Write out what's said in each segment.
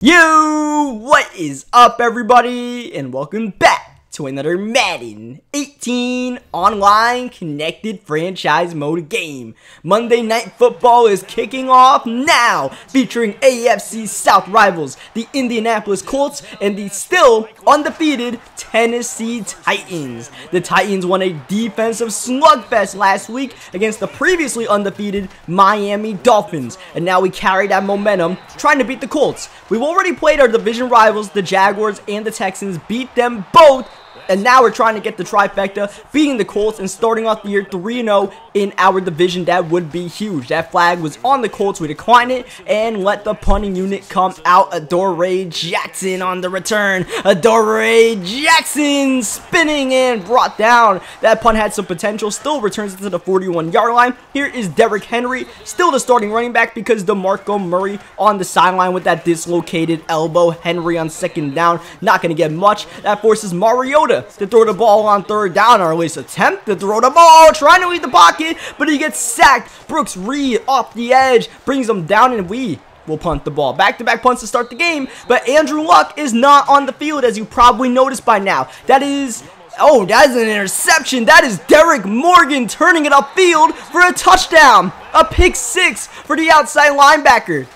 Yo, what is up everybody, and welcome back to another Madden 18 online connected franchise mode game. Monday Night Football is kicking off now, featuring AFC South rivals, the Indianapolis Colts, and the still undefeated Tennessee Titans. The Titans won a defensive slugfest last week against the previously undefeated Miami Dolphins, and now we carry that momentum trying to beat the Colts. We've already played our division rivals, the Jaguars and the Texans, beat them both. And now we're trying to get the trifecta, beating the Colts and starting off the year 3-0 in our division. That would be huge. That flag was on the Colts. We declined it and let the punting unit come out. Adoree Jackson on the return. Adoree Jackson spinning and brought down. That punt had some potential. Still returns it to the 41-yard line. Here is Derrick Henry, still the starting running back because DeMarco Murray on the sideline with that dislocated elbow. Henry on second down, not going to get much. That forces Mariota to throw the ball on third down, or at least attempt to throw the ball, trying to lead the pocket, but he gets sacked. Brooks Reed off the edge brings him down, and we will punt the ball. Back-to-back punts to start the game, but Andrew Luck is not on the field, as you probably noticed by now. That is an interception. That is Derek Morgan turning it upfield for a touchdown. A pick six for the outside linebacker.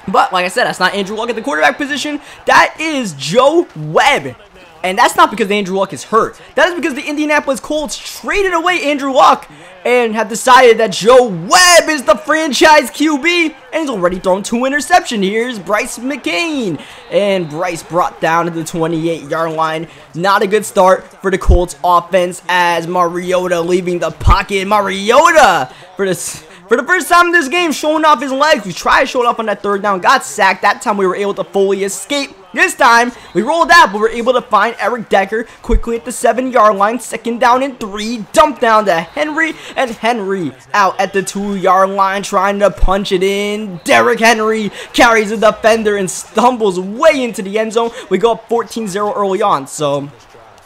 But like I said, that's not Andrew Luck at the quarterback position. That is Joe Webb. And that's not because Andrew Luck is hurt. That is because the Indianapolis Colts traded away Andrew Luck and have decided that Joe Webb is the franchise QB. And he's already thrown 2 interceptions. Here's Bryce McCain. And Bryce brought down to the 28-yard line. Not a good start for the Colts offense as Mariota leaving the pocket. Mariota for the first time in this game, showing off his legs. We tried to show it off on that third down, got sacked. That time we were able to fully escape. This time, we rolled out, but we're able to find Eric Decker quickly at the 7-yard line. Second down and 3. Dump down to Henry, and Henry out at the 2-yard line trying to punch it in. Derrick Henry carries a defender and stumbles way into the end zone. We go up 14-0 early on, so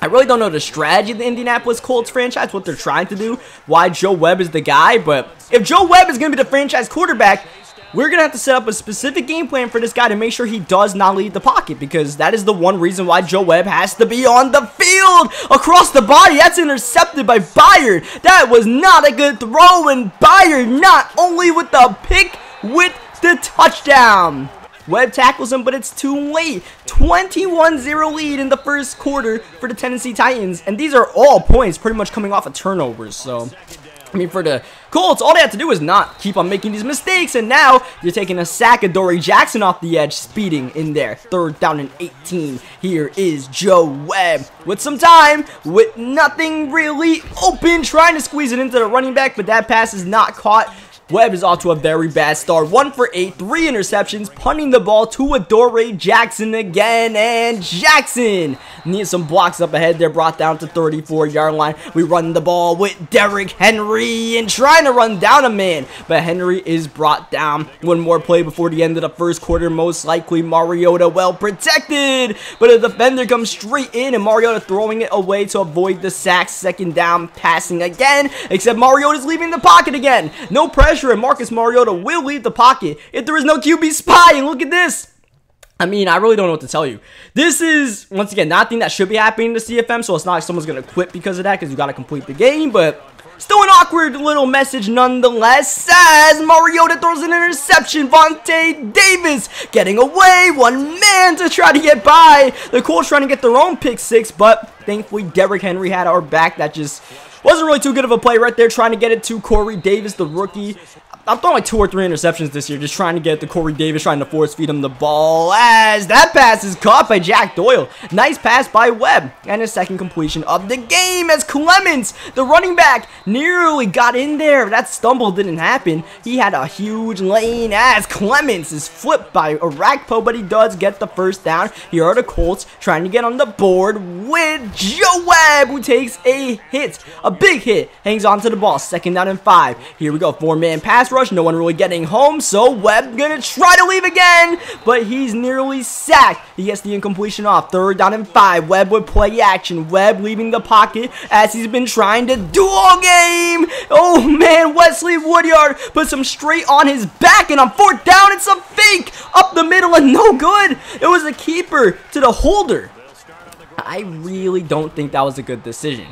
I really don't know the strategy of the Indianapolis Colts franchise, what they're trying to do, why Joe Webb is the guy. But if Joe Webb is going to be the franchise quarterback, we're going to have to set up a specific game plan for this guy to make sure he does not leave the pocket, because that is the one reason why Joe Webb has to be on the field. Across the body, that's intercepted by Byard. That was not a good throw, and Byard not only with the pick, with the touchdown. Webb tackles him, but it's too late. 21-0 lead in the first quarter for the Tennessee Titans, and these are all points pretty much coming off of turnovers. So I mean, for the Colts, all they have to do is not keep on making these mistakes, and now you're taking a sack of Adoree Jackson off the edge, speeding in there. Third down and 18. Here is Joe Webb with some time, with nothing really open, trying to squeeze it into the running back, but that pass is not caught. Webb is off to a very bad start. 1 for 8, 3 interceptions, punting the ball to Adoree Jackson again, and Jackson needs some blocks up ahead. They're brought down to 34-yard line. We run the ball with Derrick Henry and trying to run down a man, but Henry is brought down. One more play before the end of the first quarter, most likely Mariota well protected, but a defender comes straight in and Mariota throwing it away to avoid the sack. Second down, passing again, except Mariota's leaving the pocket again. No pressure, and Marcus Mariota will leave the pocket if there is no QB spy. And look at this. I mean, I really don't know what to tell you. This is, once again, nothing that should be happening to CFM, so it's not like someone's going to quit because of that, because you got to complete the game, but still an awkward little message nonetheless, as Mariota throws an interception. Vontae Davis getting away, one man to try to get by. The Colts trying to get their own pick six, but thankfully Derrick Henry had our back. That just wasn't really too good of a play right there, trying to get it to Corey Davis, the rookie. I'm throwing like 2 or 3 interceptions this year, just trying to get to Corey Davis, trying to force feed him the ball, as that pass is caught by Jack Doyle. Nice pass by Webb, and a second completion of the game as Clements, the running back, nearly got in there. That stumble didn't happen. He had a huge lane as Clements is flipped by Arakpo, but he does get the first down. Here are the Colts trying to get on the board with Joe Webb, who takes a hit, a big hit, hangs on to the ball. Second down and 5. Here we go, 4-man pass rush. No one really getting home, so Webb gonna try to leave again, but he's nearly sacked. He gets the incompletion off. 3rd down and 5. Webb with play action. Webb leaving the pocket as he's been trying to do all game. Oh man, Wesley Woodyard puts him straight on his back, and on 4th down, it's a fake up the middle and no good. It was a keeper to the holder. I really don't think that was a good decision.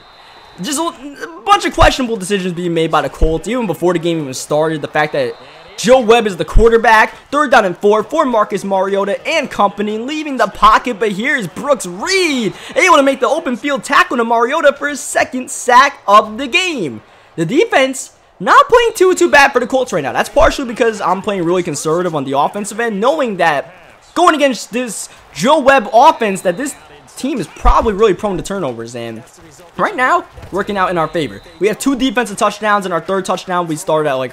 Just a bunch of questionable decisions being made by the Colts even before the game even started. The fact that Joe Webb is the quarterback. 3rd down and 4 for Marcus Mariota and company, leaving the pocket. But here's Brooks Reed, able to make the open field tackle to Mariota for his 2nd sack of the game. The defense not playing too bad for the Colts right now. That's partially because I'm playing really conservative on the offensive end, knowing that going against this Joe Webb offense, that this team is probably really prone to turnovers, and right now working out in our favor. We have 2 defensive touchdowns, and our 3rd touchdown we started at like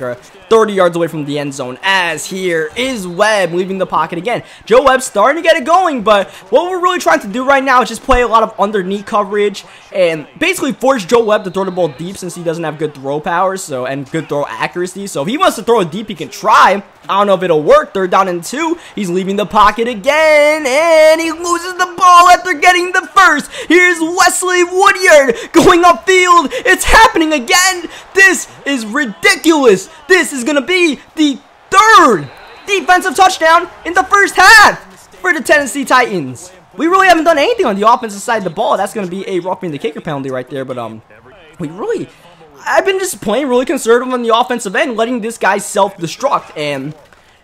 30 yards away from the end zone, as here is Webb leaving the pocket again. Joe Webb starting to get it going, but what we're really trying to do right now is just play a lot of underneath coverage and basically force Joe Webb to throw the ball deep, since he doesn't have good throw power and good throw accuracy. So if he wants to throw it deep, he can try. I don't know if it'll work. 3rd down and 2. He's leaving the pocket again, and he loses the ball after getting the 1st. Here's Wesley Woodyard going upfield. It's happening again. This is ridiculous. This is going to be the 3rd defensive touchdown in the 1st half for the Tennessee Titans. We really haven't done anything on the offensive side of the ball. That's going to be a roughing the kicker penalty right there, but I've been just playing really conservative on the offensive end, letting this guy self-destruct, and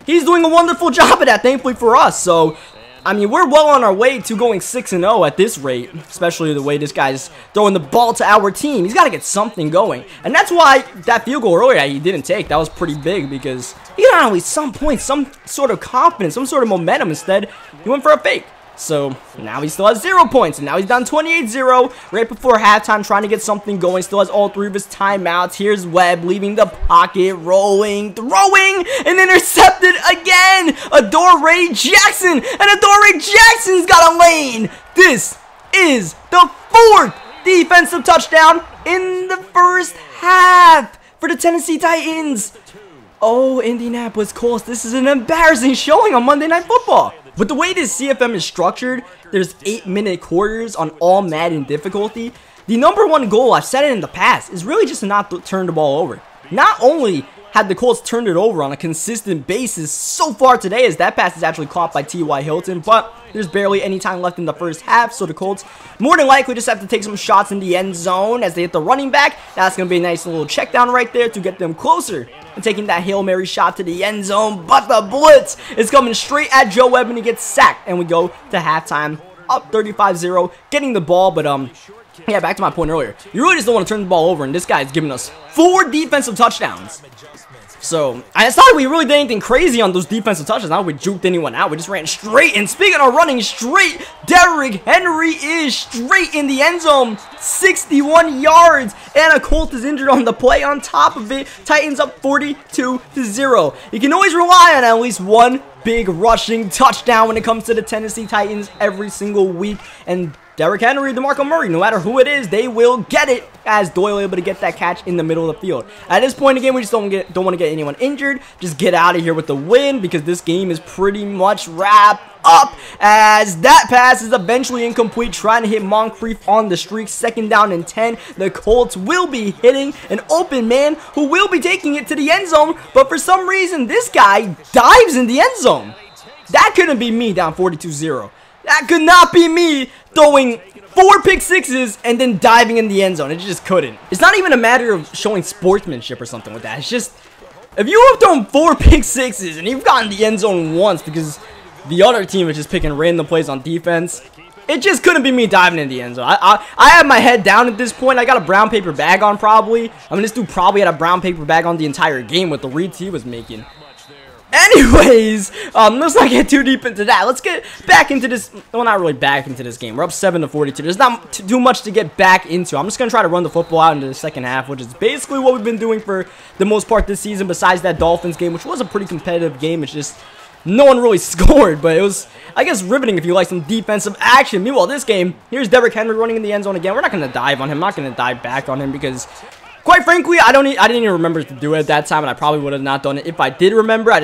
he's doing a wonderful job of that, thankfully for us. So, I mean, we're well on our way to going 6-0 at this rate, especially the way this guy's throwing the ball to our team. He's got to get something going, and that's why that field goal earlier that he didn't take, that was pretty big, because he got at least some points, some sort of confidence, some sort of momentum. Instead, he went for a fake. So, now he still has 0 points, and now he's down 28-0 right before halftime, trying to get something going. Still has all 3 of his timeouts. Here's Webb leaving the pocket, rolling, throwing, and intercepted again. Adoree Jackson, and Adoree Jackson's got a lane. This is the 4th defensive touchdown in the 1st half for the Tennessee Titans. Oh, Indianapolis Colts, this is an embarrassing showing on Monday Night Football. With the way this CFM is structured, there's 8-minute quarters on all Madden difficulty. The #1 goal, I've said it in the past, is really just to not turn the ball over. Not only had the Colts turned it over on a consistent basis so far today, as that pass is actually caught by T.Y. Hilton, but there's barely any time left in the 1st half, so the Colts more than likely just have to take some shots in the end zone as they hit the running back. That's going to be a nice little check down right there to get them closer and taking that Hail Mary shot to the end zone, but the blitz is coming straight at Joe Webb, and he gets sacked, and we go to halftime up 35-0, getting the ball. But yeah, back to my point earlier, you really just don't want to turn the ball over, and this guy's giving us 4 defensive touchdowns. So, I thought we really did anything crazy on those defensive touches. Not we juked anyone out. We just ran straight. And speaking of running straight, Derrick Henry is straight in the end zone. 61 yards. And a Colt is injured on the play on top of it. Titans up 42-0. You can always rely on at least one big rushing touchdown when it comes to the Tennessee Titans every single week. And Derrick Henry, DeMarco Murray, no matter who it is, they will get it, as Doyle able to get that catch in the middle of the field. At this point in the game, we just don't want to get anyone injured. Just get out of here with the win, because this game is pretty much wrapped up, as that pass is eventually incomplete, trying to hit Moncrief on the streak. 2nd down and 10. The Colts will be hitting an open man who will be taking it to the end zone, but for some reason, this guy dives in the end zone. That couldn't be me down 42-0. That could not be me throwing 4 pick sixes and then diving in the end zone. It just couldn't. It's not even a matter of showing sportsmanship or something like that. It's just, if you have thrown 4 pick sixes and you've gotten the end zone once because the other team is just picking random plays on defense, it just couldn't be me diving in the end zone. I have my head down at this point. I got a brown paper bag on probably. I mean, this dude probably had a brown paper bag on the entire game with the reads he was making. Anyways, let's not get too deep into that. Let's get back into this. Well, not really back into this game. We're up 7-42. There's not too much to get back into. I'm just going to try to run the football out into the 2nd half, which is basically what we've been doing for the most part this season, besides that Dolphins game, which was a pretty competitive game. It's just no one really scored, but it was, I guess, riveting if you like some defensive action. Meanwhile, this game, here's Derrick Henry running in the end zone again. We're not going to dive on him. I'm not going to dive back on him because quite frankly, I didn't even remember to do it at that time, and I probably would have not done it if I did remember. We're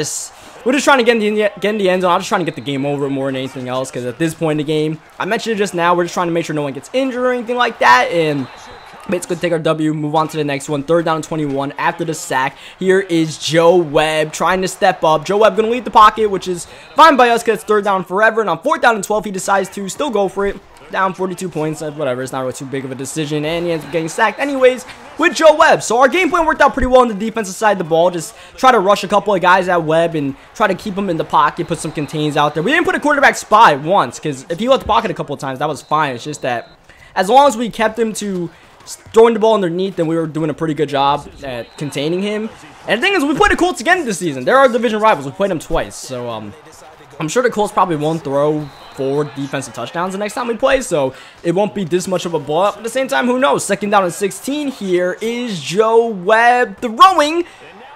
just trying to get in the end zone. I'm just trying to get the game over more than anything else, because at this point in the game, I mentioned it just now, we're just trying to make sure no one gets injured or anything like that, and basically take our W, move on to the next one. 3rd down and 21 after the sack. Here is Joe Webb trying to step up. Joe Webb going to leave the pocket, which is fine by us because it's 3rd down forever, and on 4th down and 12, he decides to still go for it. Down 42 points, whatever, it's not really too big of a decision, and he ends up getting sacked anyways with Joe Webb. So our game plan worked out pretty well on the defensive side of the ball. Just try to rush a couple of guys at Webb and try to keep him in the pocket, put some contains out there. We didn't put a quarterback spy once, because if he left the pocket a couple of times, that was fine. It's just that as long as we kept him to throwing the ball underneath, then we were doing a pretty good job at containing him. And the thing is, we played the Colts again this season. They're our division rivals. We played them twice, so I'm sure the Colts probably won't throw 4 defensive touchdowns the next time we play, so it won't be this much of a blow up. At the same time, who knows? 2nd down and 16. Here is Joe Webb throwing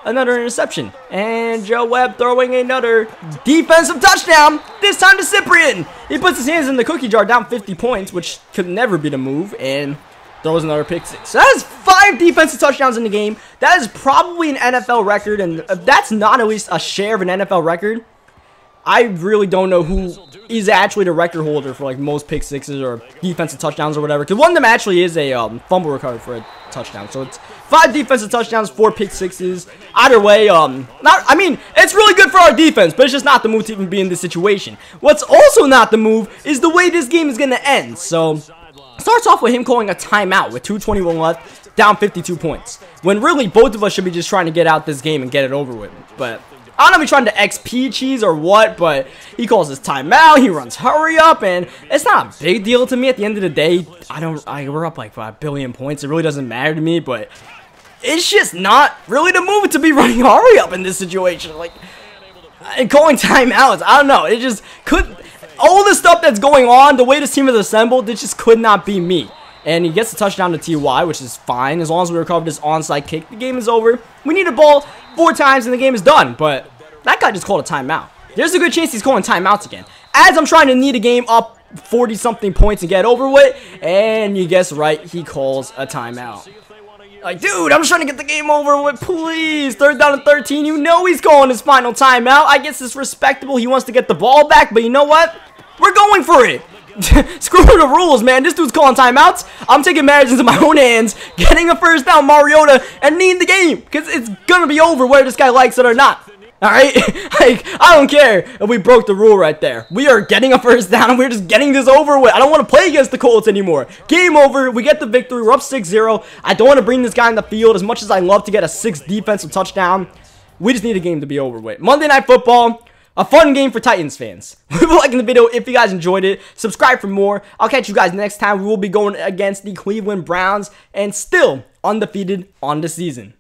another interception, and Joe Webb throwing another defensive touchdown, this time to Cyprian. He puts his hands in the cookie jar, down 50 points, which could never be the move, and throws another pick 6. So that is 5 defensive touchdowns in the game. That is probably an NFL record, and if that's not at least a share of an NFL record, I really don't know who is actually the record holder for like most pick 6s or defensive touchdowns or whatever. Because one of them actually is a fumble recovery for a touchdown. So it's 5 defensive touchdowns, 4 pick 6s. Either way, I mean, it's really good for our defense, but it's just not the move to even be in this situation. What's also not the move is the way this game is going to end. So starts off with him calling a timeout with 2:21 left, down 52 points. When really both of us should be just trying to get out this game and get it over with. But I don't know if he's trying to XP cheese or what, but he calls his timeout, he runs hurry up, and it's not a big deal to me at the end of the day. We're up like 5 billion points, it really doesn't matter to me, but it's just not really the move to be running hurry up in this situation. Like, and calling timeouts, I don't know, it just all the stuff that's going on, the way this team is assembled, it just could not be me. And he gets the touchdown to TY, which is fine. As long as we recover this onside kick, the game is over. We need a ball 4 times and the game is done. But that guy just called a timeout. There's a good chance he's calling timeouts again. As I'm trying to need a game up 40-something points and get over with. And you guess right, he calls a timeout. Like, dude, I'm just trying to get the game over with, please. 3rd down and 13. You know he's calling his final timeout. I guess it's respectable. He wants to get the ball back. But you know what? We're going for it. Screw the rules, man. This dude's calling timeouts. I'm taking matters into my own hands, getting a 1st down, Mariota, and needing the game. Because it's going to be over whether this guy likes it or not. Alright? Like, I don't care if we broke the rule right there. We are getting a 1st down, and we're just getting this over with. I don't want to play against the Colts anymore. Game over. We get the victory. We're up 6-0. I don't want to bring this guy in the field as much as I love to get a 6th defensive touchdown. We just need a game to be over with. Monday Night Football. A fun game for Titans fans. Leave a like in the video if you guys enjoyed it. Subscribe for more. I'll catch you guys next time. We will be going against the Cleveland Browns and still undefeated on the season.